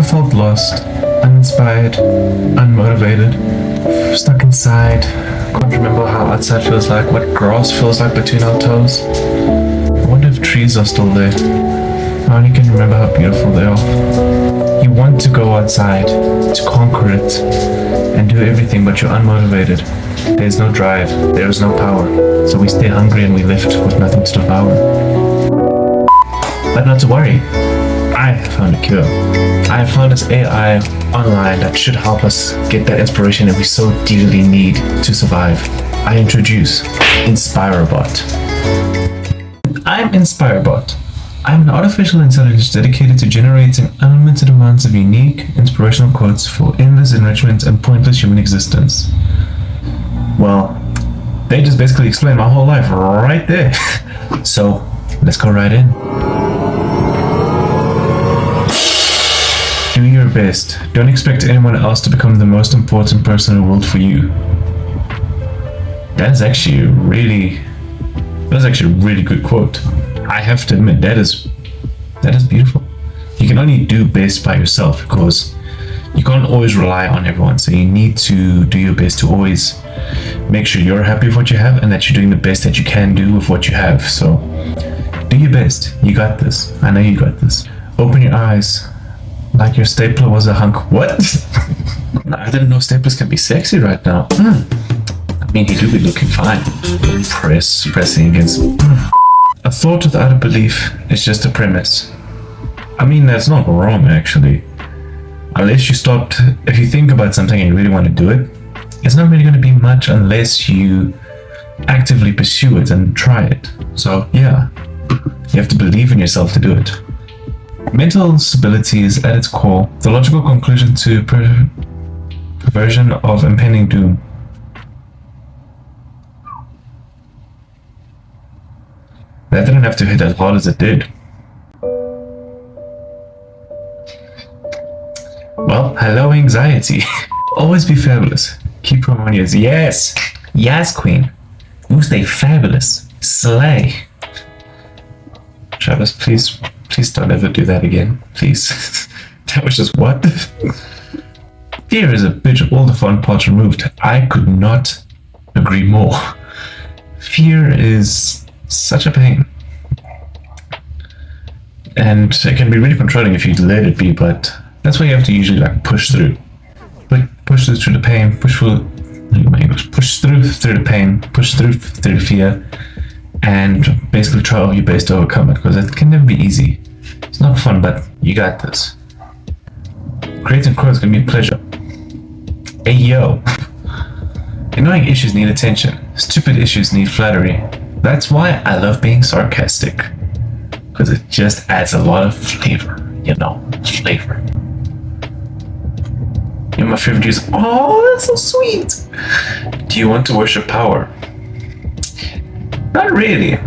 ever felt lost, uninspired, unmotivated, stuck inside, can't remember how outside feels like, what grass feels like between our toes? I wonder if trees are still there. I only can remember how beautiful they are. You want to go outside, to conquer it, and do everything, but you're unmotivated. There's no drive, there is no power, so we stay hungry and we lift with nothing to devour. But not to worry, I have found a cure. I have found this AI online that should help us get that inspiration that we so dearly need to survive. I introduce Inspirobot. I'm Inspirobot. I'm an artificial intelligence dedicated to generating unlimited amounts of unique, inspirational quotes for endless enrichment and pointless human existence. Well, they just basically explain my whole life right there. So, let's go right in. Do your best. Don't expect anyone else to become the most important person in the world for you. That's actually a really good quote. I have to admit, that is beautiful. You can only do best by yourself because you can't always rely on everyone. So you need to do your best to always make sure you're happy with what you have and that you're doing the best that you can do with what you have. So do your best. You got this. I know you got this. Open your eyes like your stapler was a hunk. What? I didn't know staplers can be sexy right now. I mean, he do be looking fine. Pressing against. A thought without a belief is just a premise. I mean, that's not wrong, actually. If you think about something and you really want to do it, it's not really going to be much unless you actively pursue it and try it. So, yeah, you have to believe in yourself to do it. Mental stability is at its core the logical conclusion to perversion of impending doom. That didn't have to hit as hard as it did. Well, hello anxiety. Always be fabulous. Keep harmonious. Yes! Yes, queen. You stay fabulous. Slay. Travis, please don't ever do that again. Please. That was just what? Fear is a bitch of all the fun parts removed. I could not agree more. Fear is such a pain. And it can be really controlling if you let it be, but that's why you have to usually push through. Push through the pain, push through the pain, push through the fear, and basically try all your best to overcome it, because it can never be easy. It's not fun, but you got this. Creating quotes can be a pleasure. Hey yo. Annoying issues need attention. Stupid issues need flattery. That's why I love being sarcastic. Because it just adds a lot of flavor. Flavor. You're my favorite juice. Oh, that's so sweet. Do you want to worship power? Not really.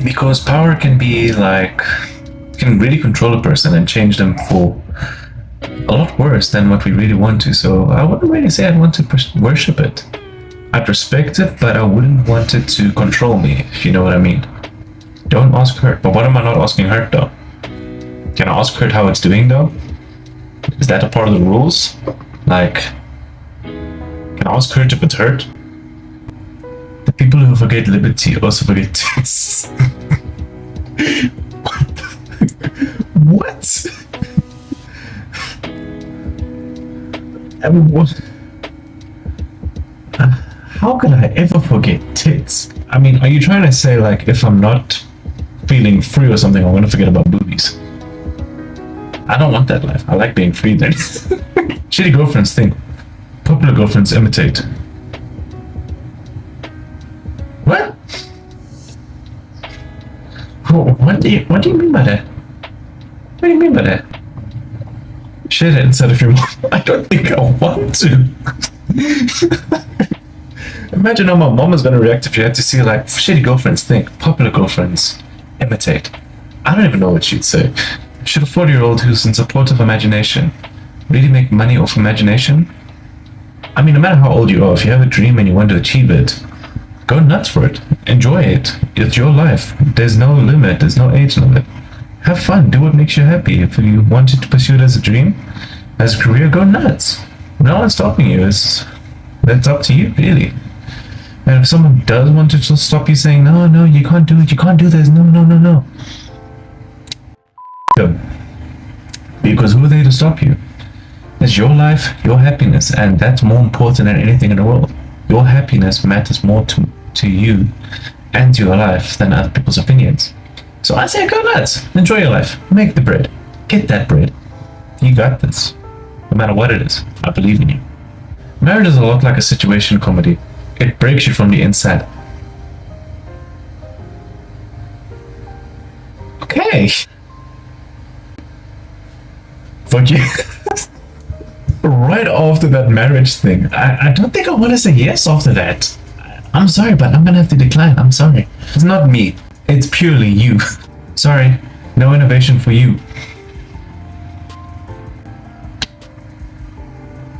Because power can really control a person and change them for a lot worse than what we really want to. So I wouldn't really say I'd want to worship it. I'd respect it, but I wouldn't want it to control me, if you know what I mean. Don't ask Hurt. But what am I not asking Hurt, though? Can I ask Hurt how it's doing, though? Is that a part of the rules? Can I ask Hurt if it's hurt? The people who forget liberty also forget tits. What? I mean, what? How could I ever forget tits? I mean, are you trying to say, if I'm not feeling free or something, I'm going to forget about boobies? I don't want that life. I like being free then. Shitty girlfriends think. Popular girlfriends imitate. What? What do you mean by that? What do you mean by that? Share that inside of your mom. I don't think I want to. Imagine how my mom is going to react if she had to see shitty girlfriends think, popular girlfriends imitate. I don't even know what she'd say. Should a 40-year-old who's in support of imagination really make money off imagination? I mean, no matter how old you are, if you have a dream and you want to achieve it, go nuts for it. Enjoy it. It's your life. There's no limit. There's no age limit. Have fun. Do what makes you happy. If you wanted to pursue it as a dream, as a career, go nuts. No one's stopping you. That's up to you, really. And if someone does want to just stop you saying, no, you can't do it, you can't do this, no. Go. Because who are they to stop you? It's your life, your happiness, and that's more important than anything in the world. Your happiness matters more to you and to your life than other people's opinions. So I say go nuts. Enjoy your life. Make the bread. Get that bread. You got this. No matter what it is, I believe in you. Marriage is a lot like a situation comedy. It breaks you from the inside. Okay. Fuck you. Right after that marriage thing, I don't think I want to say yes after that. I'm sorry, but I'm gonna have to decline. I'm sorry. It's not me. It's purely you. Sorry. No innovation for you.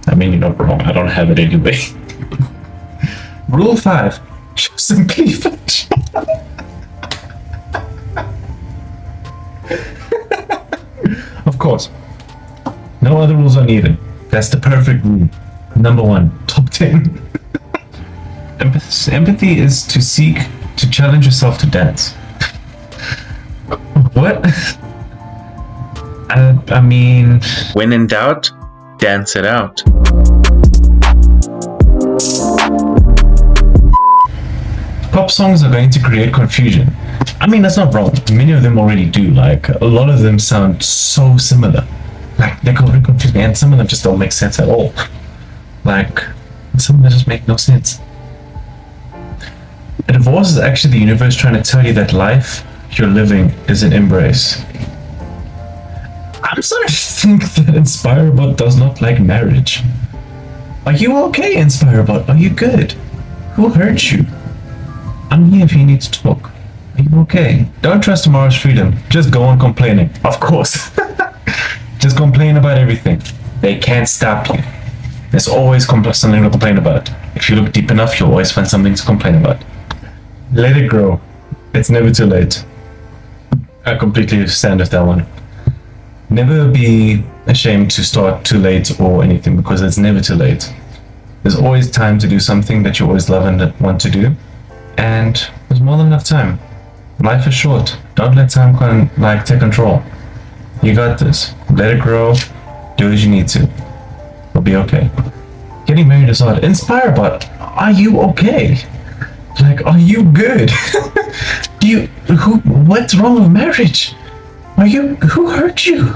I mean, you're not wrong. I don't have it anyway. Rule 5. Show some cleavage. Of course. No other rules are needed. That's the perfect rule. Number 1. Top 10. Empathy is to seek to challenge yourself to dance. What? I mean... When in doubt, dance it out. Pop songs are going to create confusion. I mean, that's not wrong. Many of them already do. Like, a lot of them sound so similar. Like, they already confuse me, and some of them just don't make sense at all. Like, some of them just make no sense. A divorce is actually the universe trying to tell you that life you're living is an embrace. I'm starting to think that Inspirobot does not like marriage. Are you okay, Inspirobot? Are you good? Who hurt you? I'm here if you need to talk. Are you okay? Don't trust tomorrow's freedom. Just go on complaining. Of course. Just complain about everything. They can't stop you. There's always something to complain about. If you look deep enough, you'll always find something to complain about. Let it grow. It's never too late. I completely stand with that one. Never be ashamed to start too late or anything, because it's never too late. There's always time to do something that you always love and want to do. And there's more than enough time. Life is short. Don't let time take control. You got this. Let it grow. Do as you need to. It'll be okay. Getting married is hard. Inspirobot, are you okay? Like, are you good? What's wrong with marriage? Who hurt you?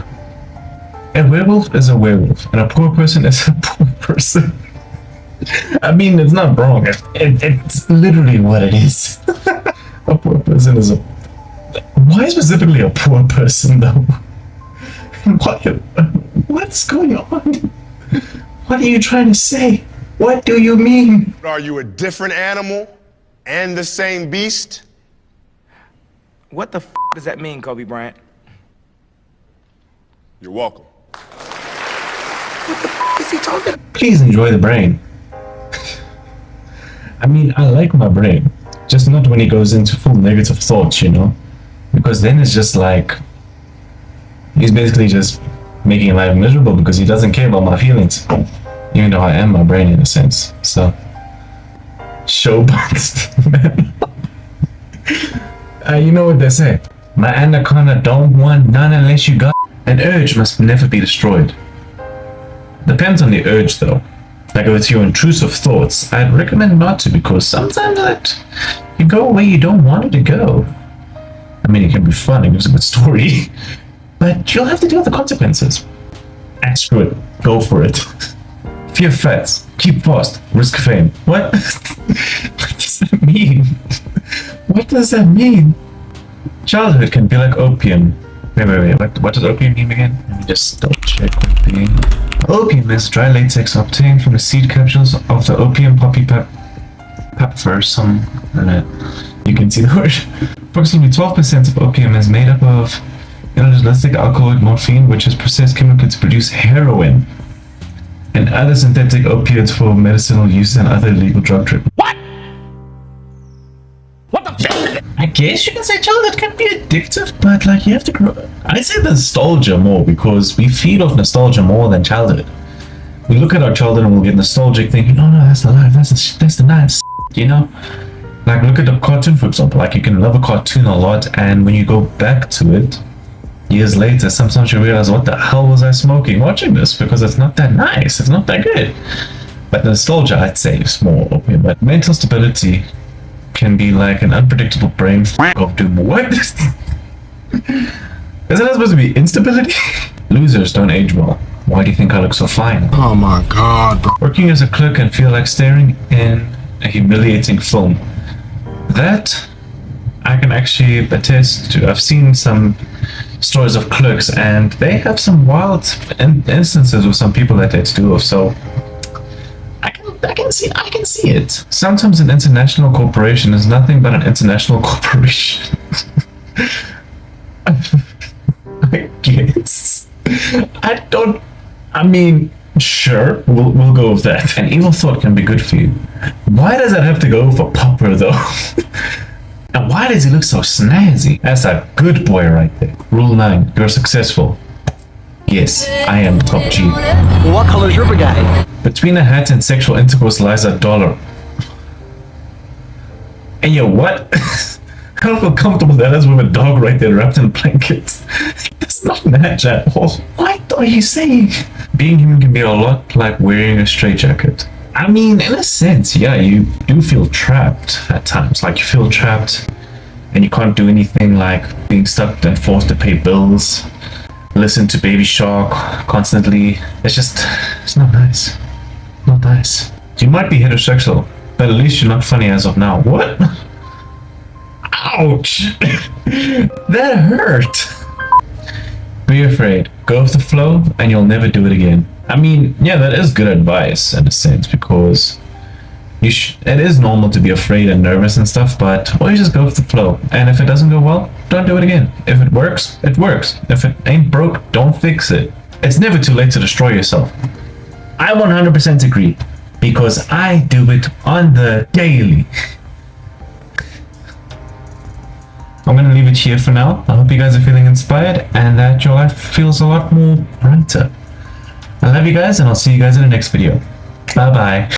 A werewolf is a werewolf, and a poor person is a poor person. I mean, it's not wrong. It's literally what it is. A poor person is a... Why specifically a poor person, though? What's going on? What are you trying to say? What do you mean? Are you a different animal and the same beast? What the does that mean, Kobe Bryant? You're welcome. What the is he talking? Please enjoy the brain. I mean, I like my brain. Just not when he goes into full negative thoughts, you know? Because then it's just like... He's basically just making life miserable because he doesn't care about my feelings. Even though I am my brain in a sense, so... Showbox, man. You know what they say. My anaconda don't want none unless you got... An urge must never be destroyed. Depends on the urge though. Like if it's your intrusive thoughts, I'd recommend not to, because sometimes you go where you don't want it to go. I mean, it can be fun, it gives a good story, but you'll have to deal with the consequences. And screw it, go for it. Fear facts, keep fast, risk fame. What? What does that mean? What does that mean? Childhood can be like opium. Wait, what does opium mean again? Let me just double check quickly. Opium is dry latex obtained from the seed capsules of the opium poppy papaver. You can see the word. Approximately 12% of opium is made up of inorganic alcoholic morphine, which is processed chemically to produce heroin, and other synthetic opiates for medicinal use and other illegal drug treatment. What? What the fuck? I guess you can say childhood can be addictive, but like you have to grow. I'd say nostalgia more because we feed off nostalgia more than childhood. We look at our childhood and we'll get nostalgic, thinking, "Oh no, that's the life. That's the nice," you know. Like look at a cartoon, for example. Like you can love a cartoon a lot, and when you go back to it years later, sometimes you realize, "What the hell was I smoking watching this?" Because it's not that nice. It's not that good. But nostalgia, I'd say, is more open. But mental stability can be like an unpredictable brain of doom. What? Isn't that supposed to be instability? Losers don't age well. Why do you think I look so fine? Oh my god, bro. Working as a clerk can feel like staring in a humiliating film. That I can actually attest to. I've seen some stories of clerks, and they have some wild instances with some people that they do of. So I can see it. Sometimes an international corporation is nothing but an international corporation. I guess. I mean, sure, we'll go with that. An evil thought can be good for you. Why does that have to go for Popper though? And why does he look so snazzy? That's a good boy right there. Rule 9, you're successful. Yes, I am top G. What color is your Bugatti? Between a hat and sexual intercourse lies $1. And yo, what? I don't feel comfortable that is with a dog right there wrapped in blankets. That's not match at all. What are you saying? Being human can be a lot like wearing a straitjacket. I mean, in a sense, yeah, you do feel trapped at times. Like you feel trapped and you can't do anything, like being stuck and forced to pay bills, listen to Baby Shark constantly. It's not nice. Not nice. You might be heterosexual, but at least you're not funny as of now. What? Ouch! That hurt! Be afraid. Go with the flow and you'll never do it again. I mean, yeah, that is good advice in a sense, because it is normal to be afraid and nervous and stuff, but always just go with the flow. And if it doesn't go well, don't do it again. If it works, it works. If it ain't broke, don't fix it. It's never too late to destroy yourself. I 100% agree, because I do it on the daily. I'm gonna leave it here for now. I hope you guys are feeling inspired and that your life feels a lot more brighter. I love you guys, and I'll see you guys in the next video. Bye bye.